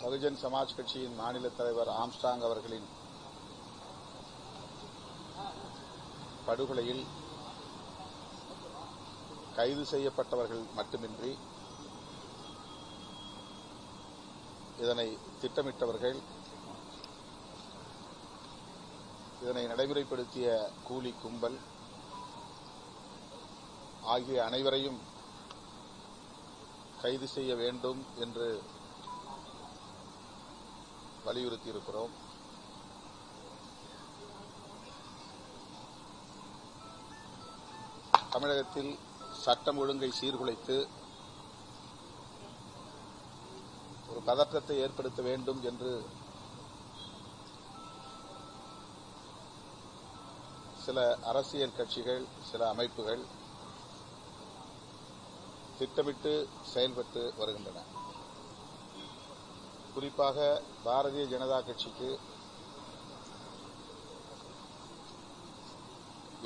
பகுஜன் சமாஜ் கட்சியின் மாநில தலைவர் ஆம்ஸ்ட்ராங் அவர்களின் படுகொலையில் கைது செய்யப்பட்டவர்கள் மட்டுமின்றி இதனை திட்டமிட்டவர்கள், இதனை நடைமுறைப்படுத்திய கூலி கும்பல் ஆகிய அனைவரையும் கைது செய்ய வேண்டும் என்று வலியுறுத்தியிருக்கிறோம். தமிழகத்தில் சட்டம் ஒழுங்கை சீர்குலைத்து ஒரு பதற்றத்தை ஏற்படுத்த வேண்டும் என்று சில அரசியல் கட்சிகள், சில அமைப்புகள் திட்டமிட்டு செயல்பட்டு வருகின்றன. குறிப்பாக பாரதிய ஜனதா கட்சிக்கு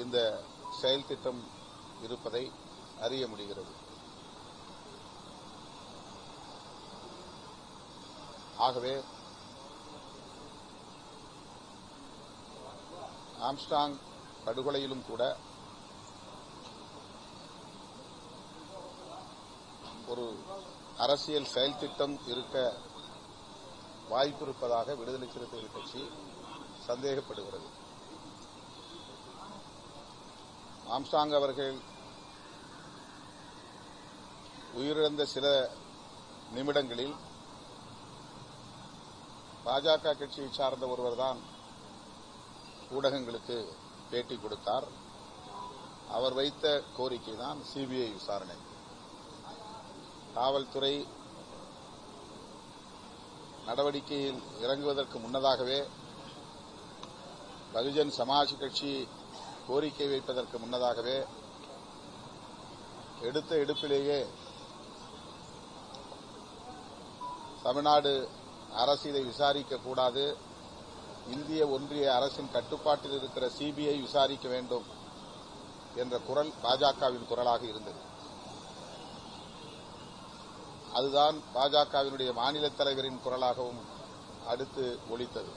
இந்த செயல் திட்டம் இருப்பதை அறிய முடிகிறது. ஆகவே ஆம்ஸ்ட்ராங் படுகொலையிலும் கூட ஒரு அரசியல் செயல் திட்டம் இருக்க வாய்ப்பிருப்பதாக விடுதலை சிறுத்தைகள் கட்சி சந்தேகப்படுகிறது. ஆம்ஸ்ட்ராங் அவர்கள் உயிரிழந்த சில நிமிடங்களில் பாஜக கட்சியை சார்ந்த ஒருவர்தான் ஊடகங்களுக்கு பேட்டி கொடுத்தார். அவர் வைத்த கோரிக்கைதான் சிபிஐ விசாரணை. காவல்துறை நடவடிக்கையில் இறங்குவதற்கு முன்னதாகவே, பகுஜன் சமாஜ் கட்சி கோரிக்கை வைப்பதற்கு முன்னதாகவே எடுத்த எடுப்பிலேயே தமிழ்நாடு அரசு இதை விசாரிக்கக்கூடாது, இந்திய ஒன்றிய அரசின் கட்டுப்பாட்டில் இருக்கிற சிபிஐ விசாரிக்க வேண்டும் என்ற குரல் பாஜகவின் குரலாக இருந்தது. அதுதான் பாஜகவினுடைய மாநில தலைவரின் குரலாகவும் அடுத்து ஒலித்தது.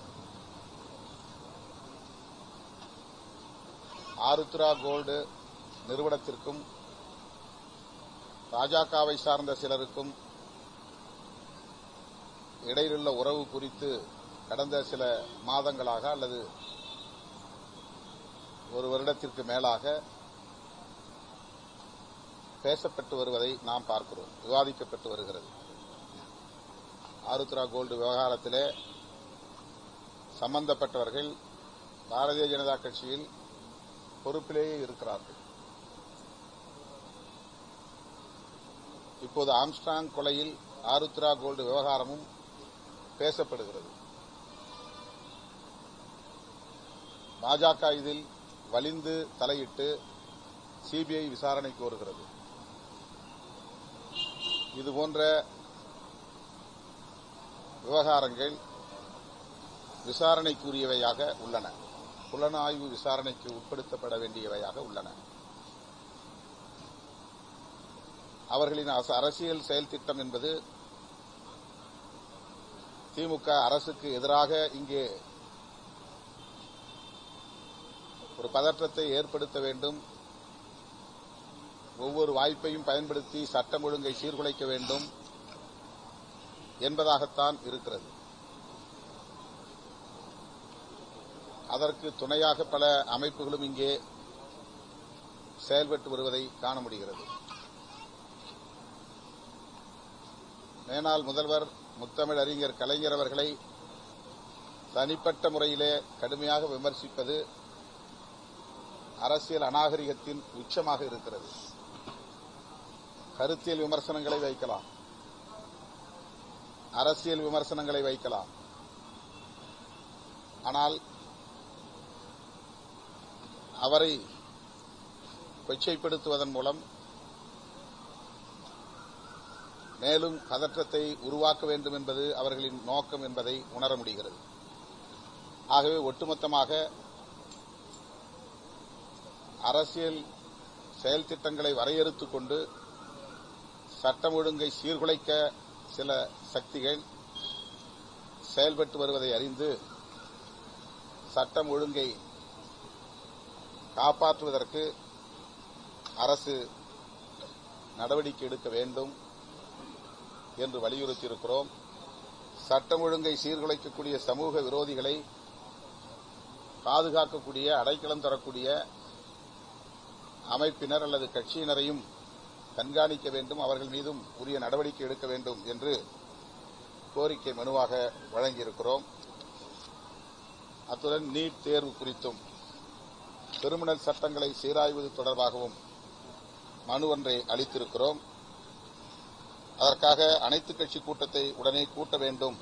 ஆருத்ரா கோல்டு நிறுவனத்திற்கும் பாஜகவை சார்ந்த சிலருக்கும் இடையிலுள்ள உறவு குறித்து கடந்த சில மாதங்களாக அல்லது ஒரு வருடத்திற்கு மேலாக பேசப்பட்டு வருவதை நாம் பார்க்கிறோம், விவாதிக்கப்பட்டு வருகிறது. ஆருத்ரா கோல்டு விவகாரத்திலே சம்பந்தப்பட்டவர்கள் பாரதிய ஜனதா கட்சியில் பொறுப்பிலேயே இருக்கிறார்கள். இப்போது ஆம்ஸ்ட்ராங் கொலையில் ஆருத்ரா கோல்டு விவகாரமும் பேசப்படுகிறது. பாஜக இதில் வலிந்து தலையிட்டு சிபிஐ விசாரணை கோருகிறது. இதுபோன்ற விவகாரங்கள் விசாரணைக்குரியவையாக உள்ளன, புலனாய்வு விசாரணைக்கு உட்படுத்தப்பட வேண்டியவையாக உள்ளன. அவர்களின் அரசியல் செயல் திட்டம் என்பது திமுக அரசுக்கு எதிராக இங்கே ஒரு பதற்றத்தை ஏற்படுத்த வேண்டும், ஒவ்வொரு வாய்ப்பையும் பயன்படுத்தி சட்டம் ஒழுங்கை சீர்குலைக்க வேண்டும் என்பதாகத்தான் இருக்கிறது. அதற்கு துணையாக பல அமைப்புகளும் இங்கே செயல்பட்டு வருவதை காண முடிகிறது. மேனாள் முதல்வர் முத்தமிழ் அறிஞர் கலைஞர் அவர்களை தனிப்பட்ட முறையிலே கடுமையாக விமர்சிப்பது அரசியல் அநாகரிகத்தின் உச்சமாக இருக்கிறது. கருத்தியல் விமர்சனங்களை வைக்கலாம், அரசியல் விமர்சனங்களை வைக்கலாம், ஆனால் அவரை கொச்சைப்படுத்துவதன் மூலம் மேலும் பதற்றத்தை உருவாக்க வேண்டும் என்பது அவர்களின் நோக்கம் என்பதை உணர முடிகிறது. ஆகவே ஒட்டுமொத்தமாக அரசியல் செயல் திட்டங்களை வரையறுத்துக் கொண்டு சட்டம் ஒழுங்கை சீர்குலைக்க சில சக்திகள் செயல்பட்டு வருவதை அறிந்து சட்டம் ஒழுங்கை காப்பாற்றுவதற்கு அரசு நடவடிக்கை எடுக்க வேண்டும் என்று வலியுறுத்தியிருக்கிறோம். சட்டம் ஒழுங்கை சீர்குலைக்கக்கூடிய சமூக விரோதிகளை பாதுகாக்கக்கூடிய, அடைக்கலம் தரக்கூடிய அமைப்பினர் அல்லது கட்சியினரையும் கண்காணிக்க வேண்டும், அவர்கள் மீதும் உரிய நடவடிக்கை எடுக்க வேண்டும் என்று கோரிக்கை மனுவாக வழங்கியிருக்கிறோம். அத்துடன் நீட் தேர்வு குறித்தும் கிரிமினல் சட்டங்களை சீராய்வது தொடர்பாகவும் மனு ஒன்றை அளித்திருக்கிறோம். அதற்காக அனைத்துக் கட்சி கூட்டத்தை உடனே கூட்ட வேண்டும்.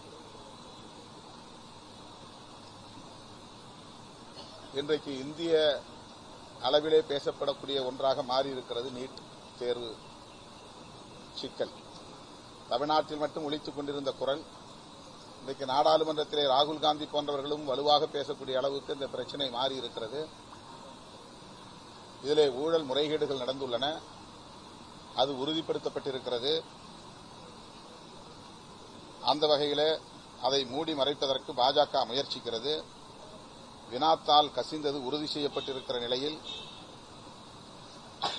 இன்றைக்கு இந்திய அளவிலே பேசப்படக்கூடிய ஒன்றாக மாறியிருக்கிறது நீட் தேர்வு சிக்கல். தமிழ்நாட்டில் மட்டும் ஒலித்துக் கொண்டிருந்த குரல் இன்றைக்கு நாடாளுமன்றத்திலே ராகுல் காந்தி போன்றவர்களும் வலுவாக பேசக்கூடிய அளவுக்கு இந்த பிரச்சினை மாறியிருக்கிறது. இதிலே ஊழல் முறைகேடுகள் நடந்துள்ளன, அது உறுதிப்படுத்தப்பட்டிருக்கிறது. அந்த வகையில் அதை மூடி மறைப்பதற்கு பாஜக முயற்சிக்கிறது. வினாத்தால் கசிந்தது உறுதி செய்யப்பட்டிருக்கிற நிலையில்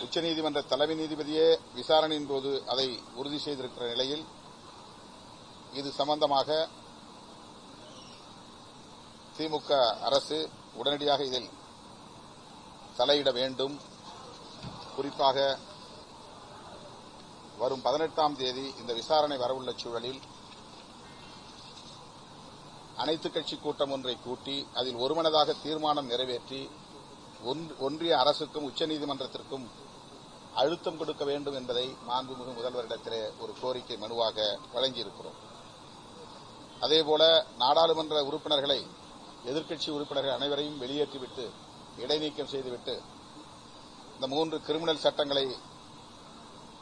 உச்சநீதிமன்ற தலைமை நீதிபதியே விசாரணையின் போது அதை உறுதி செய்திருக்கிற நிலையில் இது சம்பந்தமாக திமுக அரசு உடனடியாக இதில் தலையிட வேண்டும். குறிப்பாக வரும் 18ஆம் தேதி இந்த விசாரணை வரவுள்ள சூழலில் அனைத்துக் கட்சி கூட்டம் ஒன்றை கூட்டி அதில் ஒருமனதாக தீர்மானம் நிறைவேற்றி ஒன்றிய அரசுக்கும் உச்சநீதிமன்றத்திற்கும் அழுத்தம் கொடுக்க வேண்டும் என்பதை மாண்புமிகு முதல்வரிடத்திலே ஒரு கோரிக்கை மனுவாக வழங்கியிருக்கிறோம். அதேபோல நாடாளுமன்ற உறுப்பினர்களை, எதிர்க்கட்சி உறுப்பினர்கள் அனைவரையும் வெளியேற்றிவிட்டு இடைநீக்கம் செய்துவிட்டு இந்த 3 கிரிமினல் சட்டங்களை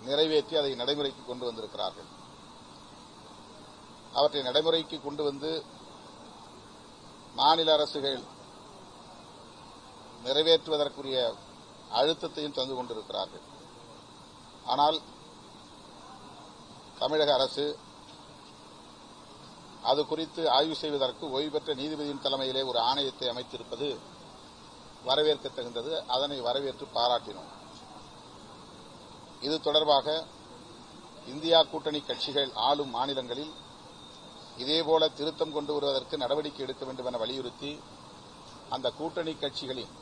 நிறைவேற்றி அதை நடைமுறைக்கு கொண்டு வந்திருக்கிறார்கள். அவற்றை நடைமுறைக்கு கொண்டு வந்து மாநில அரசுகள் நிறைவேற்றுவதற்குரிய அழுத்தத்தையும் தந்து கொண்டிருக்கிறார்கள். ஆனால் தமிழக அரசு அது குறித்து ஆய்வு செய்வதற்கு ஓய்வு பெற்ற நீதிபதியின் தலைமையிலே ஒரு ஆணையத்தை அமைத்திருப்பது வரவேற்க தகுந்தது. அதனை வரவேற்று பாராட்டினோம். இது தொடர்பாக இந்தியா கூட்டணி கட்சிகள் ஆளும் மாநிலங்களில் இதேபோல திருத்தம் கொண்டு வருவதற்கு நடவடிக்கை எடுக்க வேண்டும் என வலியுறுத்தி அந்த கூட்டணி கட்சிகளின்,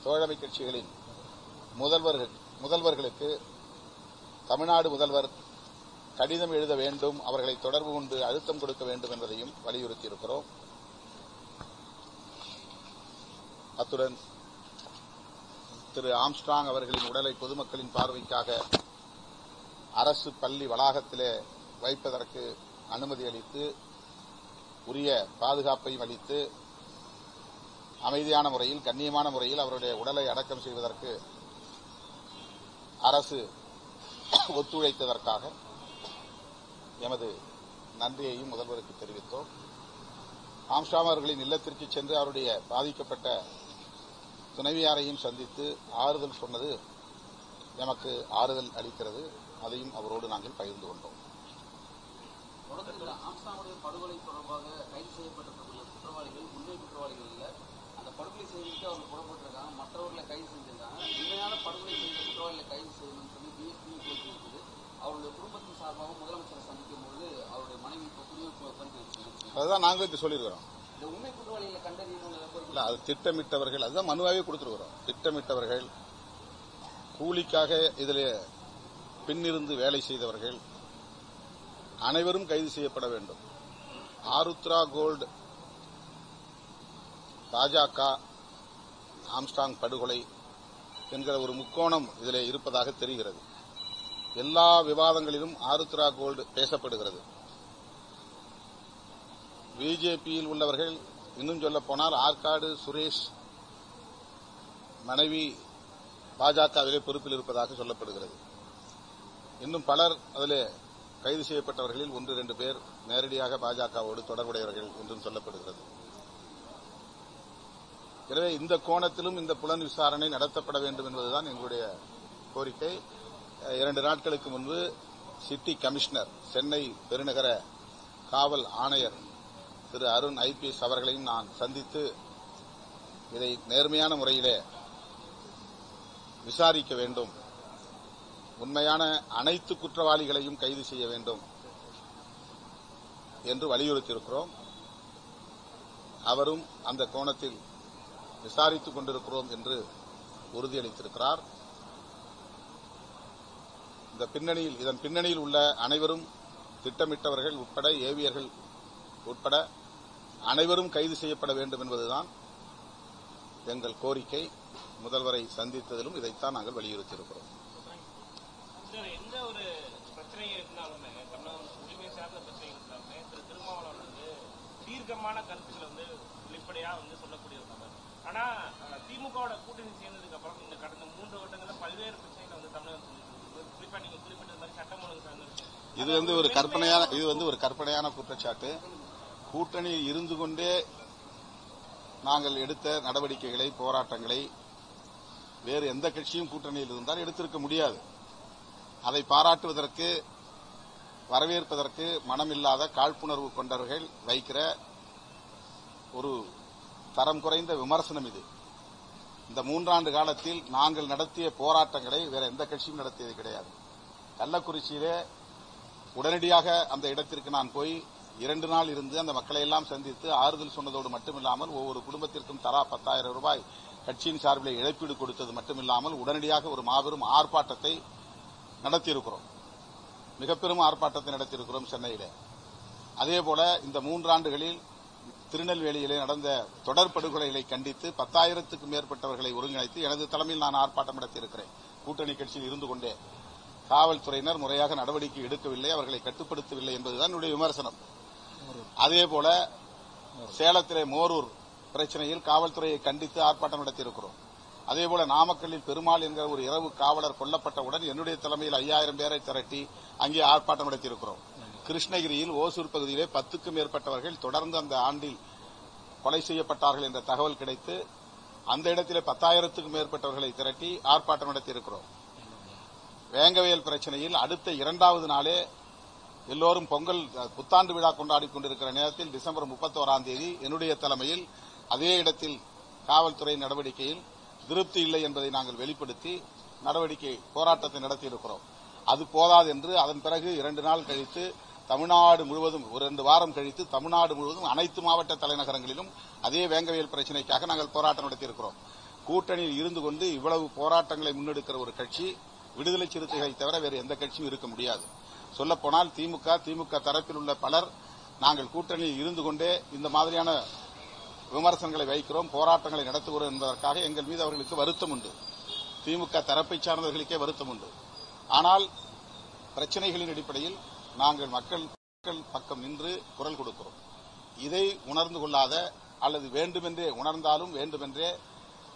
தோழமை கட்சிகளின் முதல்வர்களுக்கு தமிழ்நாடு முதல்வர் கடிதம் எழுத வேண்டும், அவர்களை தொடர்பு கொண்டு அழுத்தம் கொடுக்க வேண்டும் என்பதையும் வலியுறுத்தியிருக்கிறோம். அத்துடன் திரு ஆம்ஸ்ட்ராங் அவர்களின் உடலை பொதுமக்களின் பார்வைக்காக அரசு பள்ளி வளாகத்திலே வைப்பதற்கு அனுமதி அளித்து உரிய பாதுகாப்பையும் அளித்து அமைதியான முறையில், கண்ணியமான முறையில் அவருடைய உடலை அடக்கம் செய்வதற்கு அரசு ஒத்துழைத்ததற்காக எமது நன்றியையும் முதல்வருக்கு தெரிவித்தோம். ஆம்ஸ்ட்ராங் அவர்களின் இல்லத்திற்கு சென்று அவருடைய பாதிக்கப்பட்ட துணைவியாரையும் சந்தித்து ஆறுதல் சொன்னது எமக்கு ஆறுதல் அளிக்கிறது. அதையும் அவரோடு நாங்கள் பகிர்ந்து கொண்டோம். ஆம்ஸ்ட்ராங்குடைய படுகொலை தொடர்பாக கைது செய்யப்பட்டிருக்கக்கூடிய குற்றவாளிகள் உண்மை குற்றவாளிகள் இல்ல, அந்த படுகொலை செய்துவிட்டு அவங்க புறப்பட்டிருக்காங்க, மற்றவர்களை கைது செஞ்சிருக்காங்க. உண்மையான படுகொலை செய்த குற்றவாளிகளை கைது செய்யணும்னு சொல்லி பிஎஸ்பி கோரிக்கை இருக்குது. அவருடைய குடும்பத்தின் சார்பாக முதலமைச்சரை சந்திக்கும் பொழுது அவருடைய மனைவி அதுதான் நாங்கள் சொல்லியிருக்கிறோம். இந்த உண்மை குற்றவாளிகளை கண்டறியணும், அது திட்டமிட்டவர்கள், அதுதான் மனுவாவே கொடுத்துருக்கிறோம். திட்டமிட்டவர்கள், கூலிக்காக இதில் பின்னிருந்து வேலை செய்தவர்கள் அனைவரும் கைது செய்யப்பட வேண்டும். ஆருத்ரா கோல்டு, பாஜக, ஆம்ஸ்ட்ராங் படுகொலை என்கிற ஒரு முக்கோணம் இதிலே இருப்பதாக தெரிகிறது. எல்லா விவாதங்களிலும் ஆருத்ரா கோல்டு பேசப்படுகிறது. பிஜேபியில் உள்ளவர்கள், இன்னும் சொல்ல போனால் ஆற்காடு சுரேஷ் மனைவி பாஜகவிலே பொறுப்பில் இருப்பதாக சொல்லப்படுகிறது. இன்னும் பலர் அதிலே கைது செய்யப்பட்டவர்களில் 1-2 பேர் நேரடியாக பாஜகவோடு தொடர்புடையவர்கள் என்றும் சொல்லப்படுகிறது. எனவே இந்த கோணத்திலும் இந்த புலன் விசாரணை நடத்தப்பட வேண்டும் என்பதுதான் எங்களுடைய கோரிக்கை. 2 நாட்களுக்கு முன்பு சிட்டி கமிஷனர், சென்னை பெருநகர காவல் ஆணையர் திரு அருண் IPS அவர்களையும் நான் சந்தித்து இதை நேர்மையான முறையிலே விசாரிக்க வேண்டும், உண்மையான அனைத்து குற்றவாளிகளையும் கைது செய்ய வேண்டும் என்று வலியுறுத்தியிருக்கிறோம். அவரும் அந்த கோணத்தில் விசாரித்துக் கொண்டிருக்கிறோம் என்று உறுதியளித்திருக்கிறார். இதன் பின்னணியில் உள்ள அனைவரும், திட்டமிட்டவர்கள் உட்பட, ஏவியர்கள் உட்பட அனைவரும் கைது செய்யப்பட வேண்டும் என்பதுதான் எங்கள் கோரிக்கை. முதல்வரை சந்தித்ததிலும் இதைத்தான் நாங்கள் வலியுறுத்தியிருக்கிறோம். எந்த ஒரு பிரச்சனை இருந்தாலுமே, உரிமை சார்ந்த பிரச்சனை இருந்தாலுமே திரு திருமாவளவன் தீர்க்கமான கருத்துக்களை வெளிப்படையா சொல்லக்கூடிய ஒரு நபர். ஆனா திமுகவோட கூட்டணி சேர்ந்ததுக்கு அப்புறம் இந்த கடந்த 3 வருடங்களில் பல்வேறு பிரச்சனைகளை தமிழகம் குறிப்பா நீங்க குறிப்பிட்ட மாதிரி சட்டம் ஒழுங்கு சார்ந்த இது ஒரு கற்பனையான குற்றச்சாட்டு. கூட்டணியில் இருந்து கொண்டே நாங்கள் எடுத்த நடவடிக்கைகளை, போராட்டங்களை வேறு எந்த கட்சியும் கூட்டணியில் இருந்தால் எடுத்திருக்க முடியாது. அதை பாராட்டுவதற்கு, வரவேற்பதற்கு மனமில்லாத காழ்ப்புணர்வு கொண்டவர்கள் வைக்கிற ஒரு தரம் குறைந்த விமர்சனம் இது. இந்த 3 ஆண்டு காலத்தில் நாங்கள் நடத்திய போராட்டங்களை வேற எந்த கட்சியும் நடத்தியது கிடையாது. கள்ளக்குறிச்சியிலே உடனடியாக அந்த இடத்திற்கு நான் போய் 2 நாள் இருந்து அந்த மக்களை எல்லாம் சந்தித்து ஆறுதல் சொன்னதோடு மட்டுமில்லாமல் ஒவ்வொரு குடும்பத்திற்கும் தலா 10,000 ரூபாய் கட்சியின் சார்பில் இழப்பீடு கொடுத்தது மட்டுமில்லாமல் உடனடியாக ஒரு மாபெரும் ஆர்ப்பாட்டத்தை நடத்தியிருக்கிறோம். மிக பெரும் ஆர்ப்பாட்டத்தை நடத்தியிருக்கிறோம் சென்னையிலே. அதேபோல இந்த 3 ஆண்டுகளில் திருநெல்வேலியிலே நடந்த தொடர் படுகொலைகளை கண்டித்து 10,000க்கும் மேற்பட்டவர்களை ஒருங்கிணைத்து எனது தலைமையில் நான் ஆர்ப்பாட்டம் நடத்தியிருக்கிறேன். கூட்டணி கட்சியில் இருந்து கொண்டே காவல்துறையினர் முறையாக நடவடிக்கை எடுக்கவில்லை, அவர்களை கட்டுப்படுத்தவில்லை என்பதுதான் என்னுடைய விமர்சனம். அதேபோல சேலத்திலே மோரூர் பிரச்சனையில் காவல்துறையை கண்டித்து ஆர்ப்பாட்டம் நடத்தியிருக்கிறோம். அதேபோல நாமக்கல்லில் பெருமாள் என்கிற ஒரு இரவு காவலர் கொல்லப்பட்டவுடன் என்னுடைய தலைமையில் 5000 பேரை திரட்டி அங்கே ஆர்ப்பாட்டம் நடத்தியிருக்கிறோம். கிருஷ்ணகிரியில் ஓசூர் பகுதியிலே 10க்கும் மேற்பட்டவர்கள் தொடர்ந்து அந்த ஆண்டில் கொலை செய்யப்பட்டார்கள் என்ற தகவல் கிடைத்து அந்த இடத்திலே 10,000க்கும் மேற்பட்டவர்களை திரட்டி ஆர்ப்பாட்டம் நடத்தியிருக்கிறோம். வேங்கவேல் பிரச்சனையில் அடுத்த 2வது நாளே எல்லோரும் பொங்கல் புத்தாண்டு விழா கொண்டாடிக் கொண்டிருக்கிற நேரத்தில் டிசம்பர் 31ஆம் தேதி என்னுடைய தலைமையில் அதே இடத்தில் காவல்துறை நடவடிக்கையில் திருப்தி இல்லை என்பதை நாங்கள் வெளிப்படுத்தி போராட்டத்தை நடத்தியிருக்கிறோம். அது போதாது என்று அதன் பிறகு 2 நாள் கழித்து தமிழ்நாடு முழுவதும், ஒரு 2 வாரம் கழித்து தமிழ்நாடு முழுவதும் அனைத்து மாவட்ட தலைநகரங்களிலும் அதே வேங்கவேல் பிரச்சனைக்காக நாங்கள் போராட்டம் நடத்தியிருக்கிறோம். கூட்டணியில் இருந்து கொண்டு இவ்வளவு போராட்டங்களை முன்னெடுக்கிற ஒரு கட்சி விடுதலை சிறுத்தைகளை தவிர வேறு எந்த கட்சியும் இருக்க முடியாது. சொல்லப்போனால் திமுக தரப்பில் உள்ள பலர் நாங்கள் கூட்டணியில் இருந்து கொண்டே இந்த மாதிரியான விமர்சனங்களை வைக்கிறோம், போராட்டங்களை நடத்துகிறோம் என்பதற்காக எங்கள் மீது அவர்களுக்கு வருத்தம் உண்டு. திமுக தரப்பை சார்ந்தவர்களுக்கே வருத்தம் உண்டு. ஆனால் பிரச்சனைகளின் அடிப்படையில் நாங்கள் மக்கள் பக்கம் நின்று குரல் கொடுக்கிறோம். இதை உணர்ந்து கொள்ளாத, அல்லது வேண்டுமென்றே உணர்ந்தாலும் வேண்டுமென்றே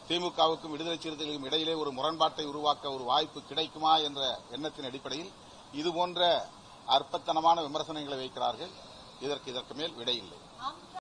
திமுகவுக்கும் விடுதலை சிறுத்தைகளுக்கும் இடையிலே ஒரு முரண்பாட்டை உருவாக்க ஒரு வாய்ப்பு கிடைக்குமா என்ற எண்ணத்தின் அடிப்படையில் இதுபோன்ற அற்பத்தனமான விமர்சனங்களை வைக்கிறார்கள். இதற்கு மேல் விடையில்லை.